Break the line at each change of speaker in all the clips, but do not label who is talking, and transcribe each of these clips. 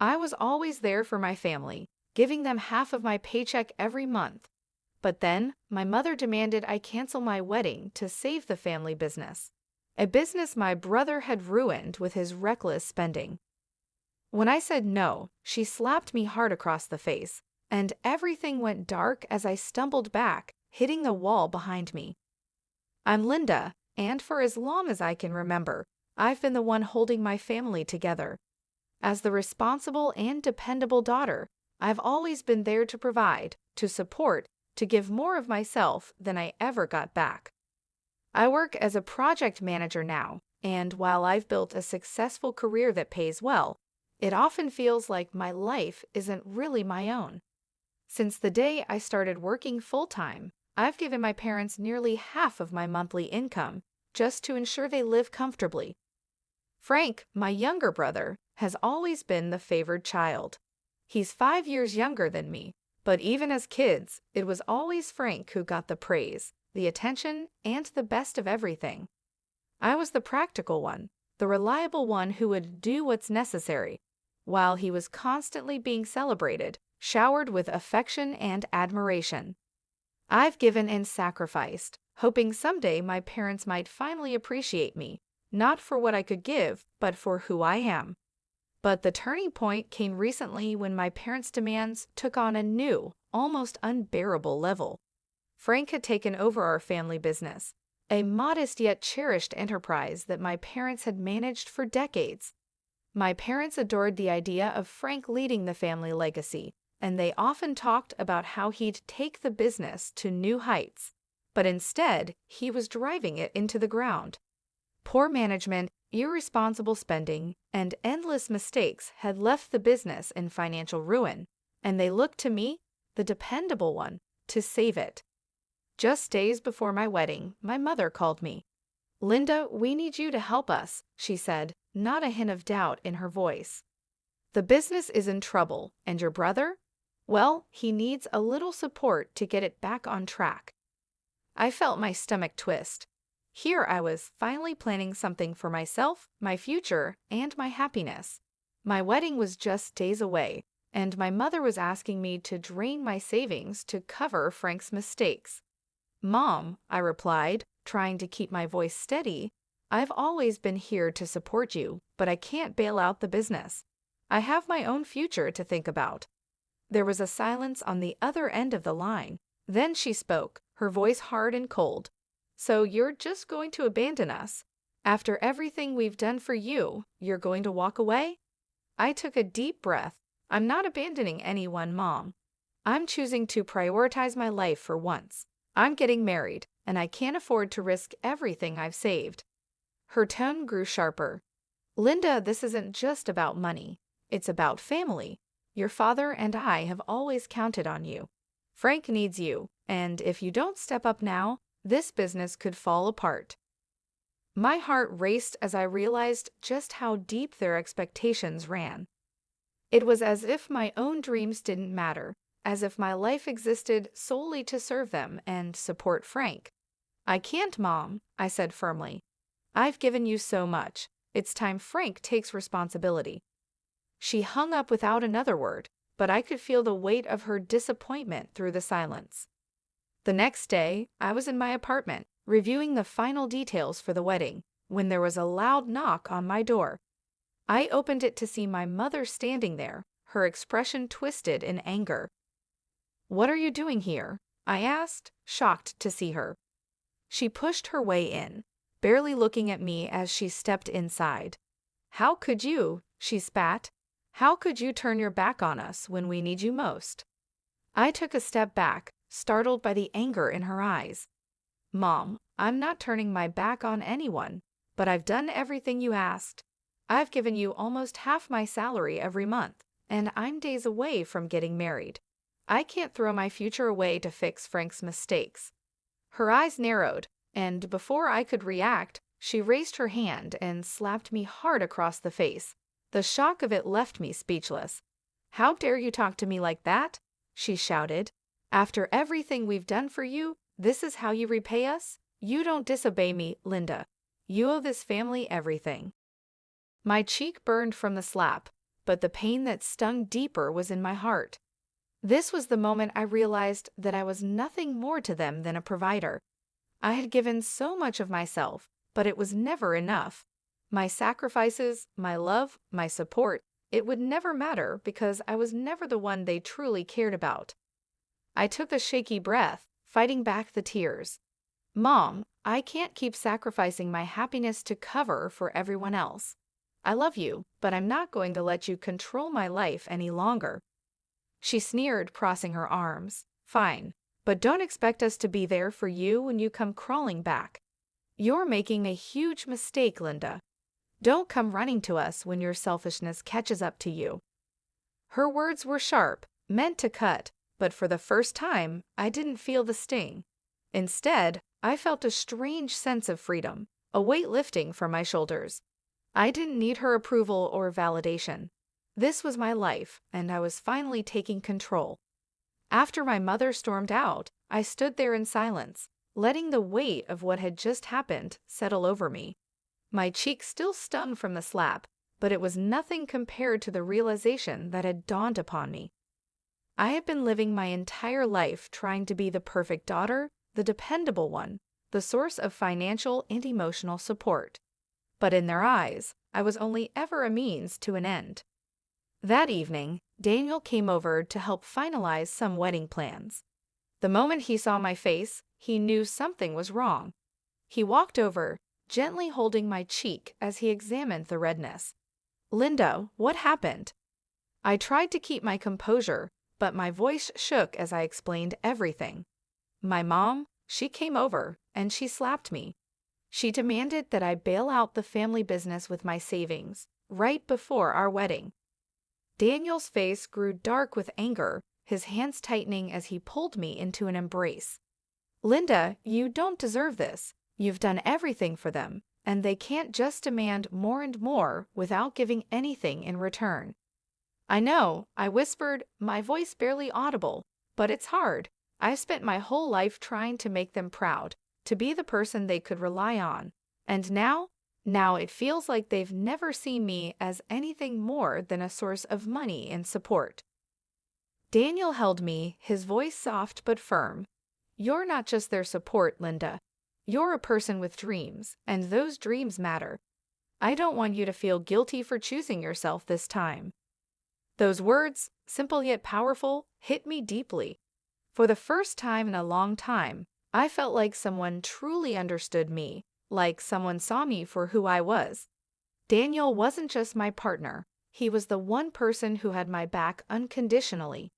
I was always there for my family, giving them half of my paycheck every month. But then, my mother demanded I cancel my wedding to save the family business, a business my brother had ruined with his reckless spending. When I said no, she slapped me hard across the face, and everything went dark as I stumbled back, hitting the wall behind me. I'm Linda, and for as long as I can remember, I've been the one holding my family together. As the responsible and dependable daughter, I've always been there to provide, to support, to give more of myself than I ever got back. I work as a project manager now, and while I've built a successful career that pays well, it often feels like my life isn't really my own. Since the day I started working full-time, I've given my parents nearly half of my monthly income just to ensure they live comfortably. Frank, my younger brother, has always been the favored child. He's 5 years younger than me, but even as kids, it was always Frank who got the praise, the attention, and the best of everything. I was the practical one, the reliable one who would do what's necessary, while he was constantly being celebrated, showered with affection and admiration. I've given and sacrificed, hoping someday my parents might finally appreciate me, not for what I could give, but for who I am. But the turning point came recently when my parents' demands took on a new, almost unbearable level. Frank had taken over our family business, a modest yet cherished enterprise that my parents had managed for decades. My parents adored the idea of Frank leading the family legacy, and they often talked about how he'd take the business to new heights. But instead, he was driving it into the ground. Poor management, irresponsible spending, and endless mistakes had left the business in financial ruin, and they looked to me, the dependable one, to save it. Just days before my wedding, my mother called me. "Linda, we need you to help us," she said, not a hint of doubt in her voice. "The business is in trouble, and your brother? Well, he needs a little support to get it back on track." I felt my stomach twist. Here I was finally planning something for myself, my future, and my happiness. My wedding was just days away, and my mother was asking me to drain my savings to cover Frank's mistakes. "Mom," I replied, trying to keep my voice steady, "I've always been here to support you, but I can't bail out the business. I have my own future to think about." There was a silence on the other end of the line. Then she spoke, her voice hard and cold. "So you're just going to abandon us? After everything we've done for you, you're going to walk away?" I took a deep breath. "I'm not abandoning anyone, Mom. I'm choosing to prioritize my life for once. I'm getting married, and I can't afford to risk everything I've saved." Her tone grew sharper. "Linda, this isn't just about money. It's about family. Your father and I have always counted on you. Frank needs you, and if you don't step up now, this business could fall apart." My heart raced as I realized just how deep their expectations ran. It was as if my own dreams didn't matter, as if my life existed solely to serve them and support Frank. "I can't, Mom," I said firmly. "I've given you so much. It's time Frank takes responsibility." She hung up without another word, but I could feel the weight of her disappointment through the silence. The next day, I was in my apartment, reviewing the final details for the wedding, when there was a loud knock on my door. I opened it to see my mother standing there, her expression twisted in anger. "What are you doing here?" I asked, shocked to see her. She pushed her way in, barely looking at me as she stepped inside. "How could you?" she spat. "How could you turn your back on us when we need you most?" I took a step back, startled by the anger in her eyes. "Mom, I'm not turning my back on anyone, but I've done everything you asked. I've given you almost half my salary every month, and I'm days away from getting married. I can't throw my future away to fix Frank's mistakes." Her eyes narrowed, and before I could react, she raised her hand and slapped me hard across the face. The shock of it left me speechless. "How dare you talk to me like that?" she shouted. "After everything we've done for you, this is how you repay us? You don't disobey me, Linda. You owe this family everything." My cheek burned from the slap, but the pain that stung deeper was in my heart. This was the moment I realized that I was nothing more to them than a provider. I had given so much of myself, but it was never enough. My sacrifices, my love, my support, it would never matter because I was never the one they truly cared about. I took a shaky breath, fighting back the tears. Mom, I can't keep sacrificing my happiness to cover for everyone else. I love you, but I'm not going to let you control my life any longer. She sneered, crossing her arms. Fine, but don't expect us to be there for you when you come crawling back. You're making a huge mistake, Linda. Don't come running to us when your selfishness catches up to you. Her words were sharp, meant to cut, but for the first time, I didn't feel the sting. Instead, I felt a strange sense of freedom, a weight lifting from my shoulders. I didn't need her approval or validation. This was my life, and I was finally taking control. After my mother stormed out, I stood there in silence, letting the weight of what had just happened settle over me. My cheek still stung from the slap, but it was nothing compared to the realization that had dawned upon me. I had been living my entire life trying to be the perfect daughter, the dependable one, the source of financial and emotional support. But in their eyes, I was only ever a means to an end. That evening, Daniel came over to help finalize some wedding plans. The moment he saw my face, he knew something was wrong. He walked over, gently holding my cheek as he examined the redness. Linda, what happened? I tried to keep my composure, but my voice shook as I explained everything. My mom, she came over, and she slapped me. She demanded that I bail out the family business with my savings, right before our wedding. Daniel's face grew dark with anger, his hands tightening as he pulled me into an embrace. Linda, you don't deserve this. You've done everything for them, and they can't just demand more and more without giving anything in return. I know, I whispered, my voice barely audible, but it's hard. I've spent my whole life trying to make them proud, to be the person they could rely on. And now it feels like they've never seen me as anything more than a source of money and support. Daniel held me, his voice soft but firm. You're not just their support, Linda. You're a person with dreams, and those dreams matter. I don't want you to feel guilty for choosing yourself this time. Those words, simple yet powerful, hit me deeply. For the first time in a long time, I felt like someone truly understood me, like someone saw me for who I was. Daniel wasn't just my partner, he was the one person who had my back unconditionally.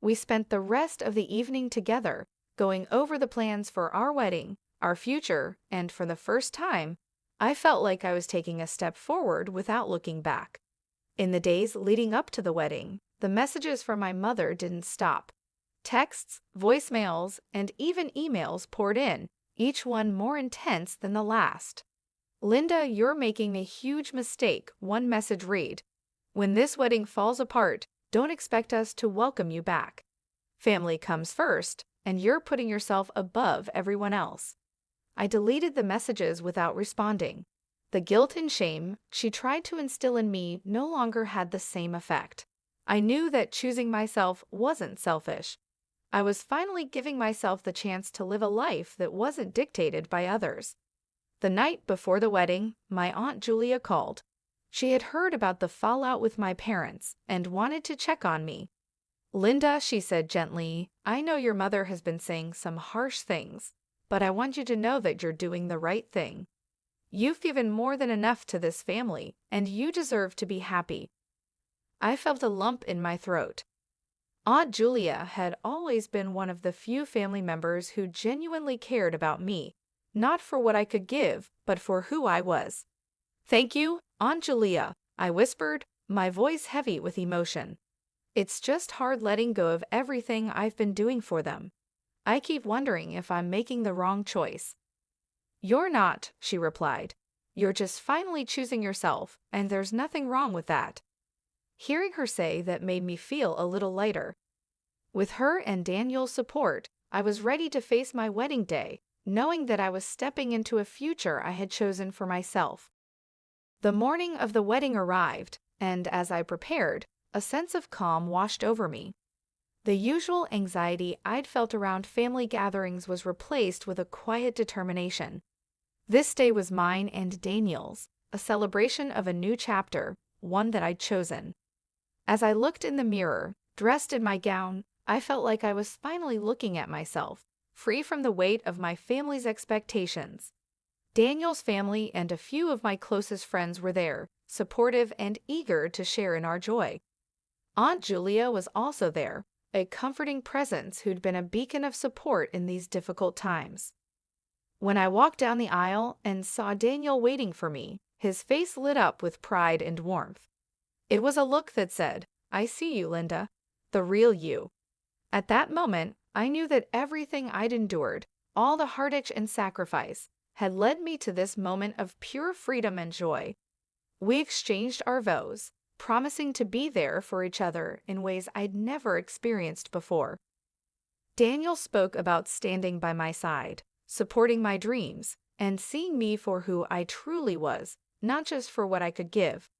We spent the rest of the evening together, going over the plans for our wedding, our future, and for the first time, I felt like I was taking a step forward without looking back. In the days leading up to the wedding, the messages from my mother didn't stop. Texts, voicemails, and even emails poured in, each one more intense than the last. Linda, you're making a huge mistake, one message read. When this wedding falls apart, don't expect us to welcome you back. Family comes first, and you're putting yourself above everyone else. I deleted the messages without responding. The guilt and shame she tried to instill in me no longer had the same effect. I knew that choosing myself wasn't selfish. I was finally giving myself the chance to live a life that wasn't dictated by others. The night before the wedding, my Aunt Julia called. She had heard about the fallout with my parents and wanted to check on me. Linda, she said gently, I know your mother has been saying some harsh things, but I want you to know that you're doing the right thing. You've given more than enough to this family, and you deserve to be happy. I felt a lump in my throat. Aunt Julia had always been one of the few family members who genuinely cared about me, not for what I could give, but for who I was. Thank you, Aunt Julia, I whispered, my voice heavy with emotion. It's just hard letting go of everything I've been doing for them. I keep wondering if I'm making the wrong choice. You're not, she replied. You're just finally choosing yourself, and there's nothing wrong with that. Hearing her say that made me feel a little lighter. With her and Daniel's support, I was ready to face my wedding day, knowing that I was stepping into a future I had chosen for myself. The morning of the wedding arrived, and as I prepared, a sense of calm washed over me. The usual anxiety I'd felt around family gatherings was replaced with a quiet determination. This day was mine and Daniel's, a celebration of a new chapter, one that I'd chosen. As I looked in the mirror, dressed in my gown, I felt like I was finally looking at myself, free from the weight of my family's expectations. Daniel's family and a few of my closest friends were there, supportive and eager to share in our joy. Aunt Julia was also there, a comforting presence who'd been a beacon of support in these difficult times. When I walked down the aisle and saw Daniel waiting for me, his face lit up with pride and warmth. It was a look that said, "I see you, Linda, the real you." At that moment, I knew that everything I'd endured, all the heartache and sacrifice, had led me to this moment of pure freedom and joy. We exchanged our vows, promising to be there for each other in ways I'd never experienced before. Daniel spoke about standing by my side, supporting my dreams, and seeing me for who I truly was, not just for what I could give.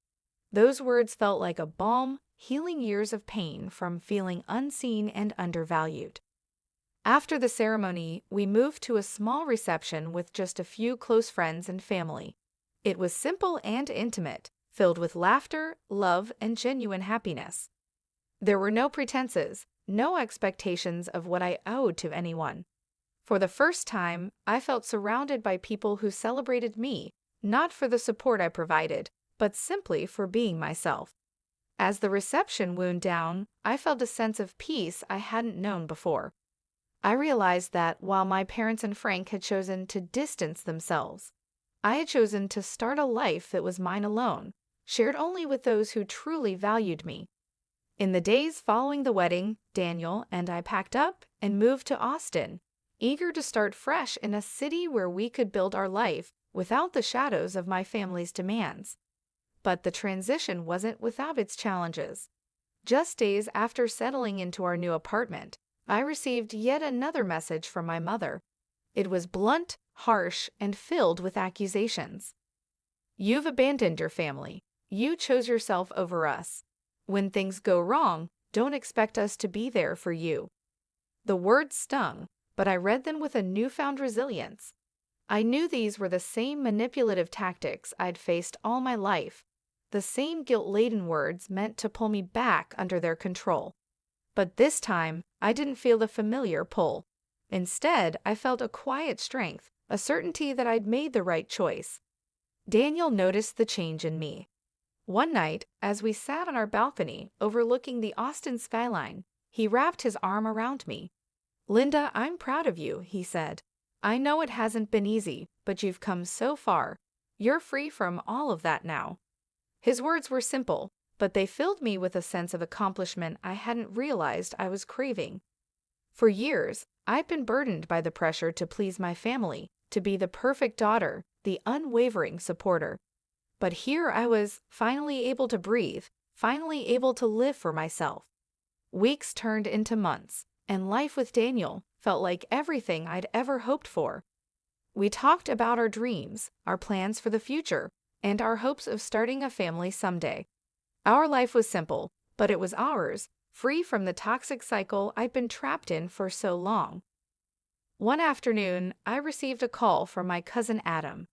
Those words felt like a balm, healing years of pain from feeling unseen and undervalued. After the ceremony, we moved to a small reception with just a few close friends and family. It was simple and intimate, filled with laughter, love, and genuine happiness. There were no pretenses, no expectations of what I owed to anyone. For the first time, I felt surrounded by people who celebrated me, not for the support I provided, but simply for being myself. As the reception wound down, I felt a sense of peace I hadn't known before. I realized that while my parents and Frank had chosen to distance themselves, I had chosen to start a life that was mine alone, shared only with those who truly valued me. In the days following the wedding, Daniel and I packed up and moved to Austin, eager to start fresh in a city where we could build our life without the shadows of my family's demands. But the transition wasn't without its challenges. Just days after settling into our new apartment, I received yet another message from my mother. It was blunt, harsh, and filled with accusations. "You've abandoned your family. You chose yourself over us. When things go wrong, don't expect us to be there for you." The words stung, but I read them with a newfound resilience. I knew these were the same manipulative tactics I'd faced all my life, the same guilt-laden words meant to pull me back under their control. But this time, I didn't feel the familiar pull. Instead, I felt a quiet strength, a certainty that I'd made the right choice. Daniel noticed the change in me. One night, as we sat on our balcony overlooking the Austin skyline, he wrapped his arm around me. "Linda, I'm proud of you," he said. "I know it hasn't been easy, but you've come so far. You're free from all of that now." His words were simple, but they filled me with a sense of accomplishment I hadn't realized I was craving. For years, I'd been burdened by the pressure to please my family, to be the perfect daughter, the unwavering supporter. But here I was, finally able to breathe, finally able to live for myself. Weeks turned into months, and life with Daniel felt like everything I'd ever hoped for. We talked about our dreams, our plans for the future, and our hopes of starting a family someday. Our life was simple, but it was ours, free from the toxic cycle I'd been trapped in for so long. One afternoon, I received a call from my cousin Adam.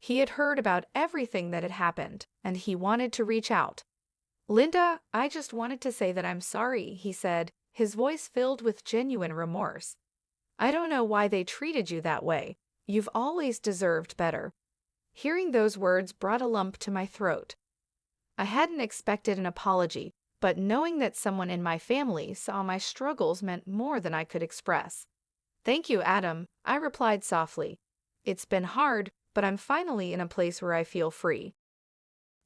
He had heard about everything that had happened, and he wanted to reach out. "Linda, I just wanted to say that I'm sorry," he said, his voice filled with genuine remorse. "I don't know why they treated you that way. You've always deserved better." Hearing those words brought a lump to my throat. I hadn't expected an apology, but knowing that someone in my family saw my struggles meant more than I could express. "Thank you, Adam," I replied softly. "It's been hard, but I'm finally in a place where I feel free."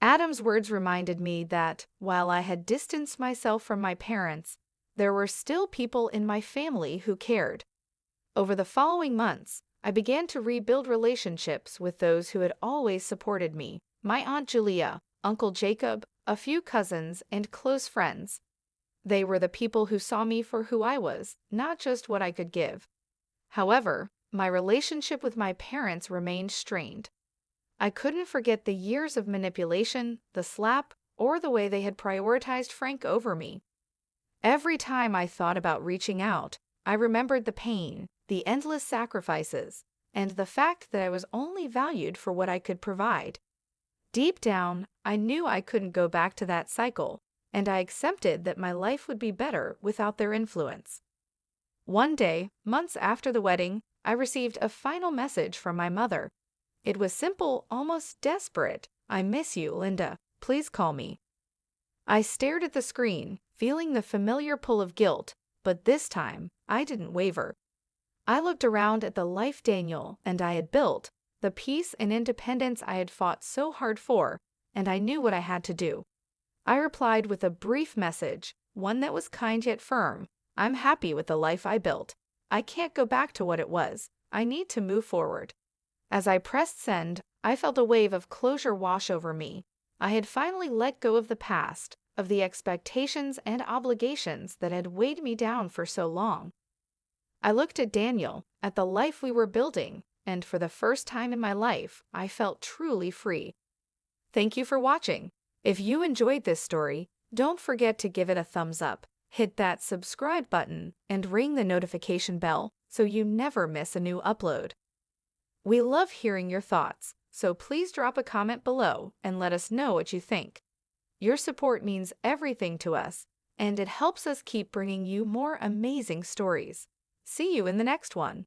Adam's words reminded me that, while I had distanced myself from my parents, there were still people in my family who cared. Over the following months, I began to rebuild relationships with those who had always supported me: my Aunt Julia, Uncle Jacob, a few cousins, and close friends. They were the people who saw me for who I was, not just what I could give. However, my relationship with my parents remained strained. I couldn't forget the years of manipulation, the slap, or the way they had prioritized Frank over me. Every time I thought about reaching out, I remembered the pain, the endless sacrifices, and the fact that I was only valued for what I could provide. Deep down, I knew I couldn't go back to that cycle, and I accepted that my life would be better without their influence. One day, months after the wedding, I received a final message from my mother. It was simple, almost desperate. "I miss you, Linda. Please call me." I stared at the screen, feeling the familiar pull of guilt, but this time, I didn't waver. I looked around at the life Daniel and I had built, the peace and independence I had fought so hard for, and I knew what I had to do. I replied with a brief message, one that was kind yet firm. "I'm happy with the life I built. I can't go back to what it was. I need to move forward." As I pressed send, I felt a wave of closure wash over me. I had finally let go of the past, of the expectations and obligations that had weighed me down for so long. I looked at Daniel, at the life we were building, and for the first time in my life, I felt truly free. Thank you for watching. If you enjoyed this story, don't forget to give it a thumbs up, hit that subscribe button, and ring the notification bell so you never miss a new upload. We love hearing your thoughts, so please drop a comment below and let us know what you think. Your support means everything to us, and it helps us keep bringing you more amazing stories. See you in the next one.